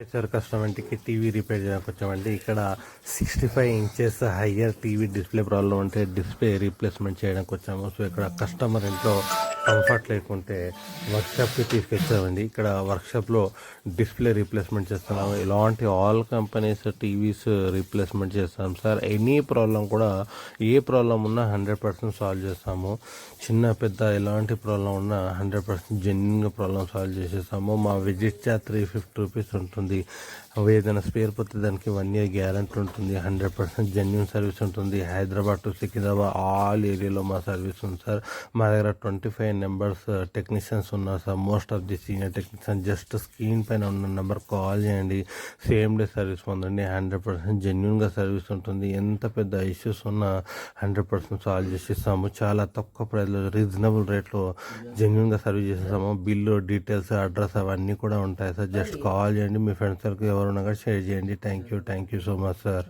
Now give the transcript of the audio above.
Sir కస్టమర్కి TV repair చేయడానికి వచ్చామండి. ఇక్కడ 65 inches higher TV display problem ఉంటే డిస్ప్లే రీప్లేస్మెంట్ చేయడానికి వచ్చాము. సో ఇక్కడ కస్టమర్ ఇంట్లో కంఫర్ట్ లేకుంటే వర్క్షాప్కి తీసుకొచ్చామండి. ఇక్కడ వర్క్షాప్లో డిస్ప్లే రీప్లేస్మెంట్ చేస్తున్నాము. ఇలాంటి ఆల్ కంపెనీస్ టీవీస్ రీప్లేస్మెంట్ చేస్తాం సార్. ఎనీ ప్రాబ్లం కూడా ఏ ప్రాబ్లం ఉన్నా 100% సాల్వ్ చేస్తాము. చిన్న పెద్ద ఎలాంటి ప్రాబ్లం ఉన్నా 100% జెన్యున్గా ప్రాబ్లం సాల్వ్ చేసేస్తాము. మా విజిట్ ఛార్జ్ 350 రూపీస్ ఉంటుంది. ఏదైనా స్పేర్ పోతే దానికి 1 ఇయర్ గ్యారంటీ ఉంటుంది. 100% జెన్యున్ సర్వీస్ ఉంటుంది. హైదరాబాద్ టు సికింద్రాబాద్ ఆల్ ఏరియాలో మా సర్వీస్ ఉంది సార్. మా దగ్గర 25 నెంబర్స్ టెక్నీషియన్స్ ఉన్నారు sir. Most of the senior technician just screen పైన ఉన్న నెంబర్ కాల్ చేయండి. సేమ్ డే సర్వీస్ పొందండి. 100% జెన్యున్గా సర్వీస్ ఉంటుంది. ఎంత పెద్ద ఇష్యూస్ ఉన్నా 100% సాల్వ్ చేసిస్తాము. చాలా తక్కువ ప్రైస్లో రీజనబుల్ రేట్లో జెన్యున్గా సర్వీస్ చేసేస్తాము. బిల్లు డీటెయిల్స్ అడ్రస్ అవన్నీ కూడా ఉంటాయి సార్. జస్ట్ కాల్ చేయండి. మీ ఫ్రెండ్స్ ఎవరు ఉన్నా కూడా షేర్ చేయండి. Thank you so much sir.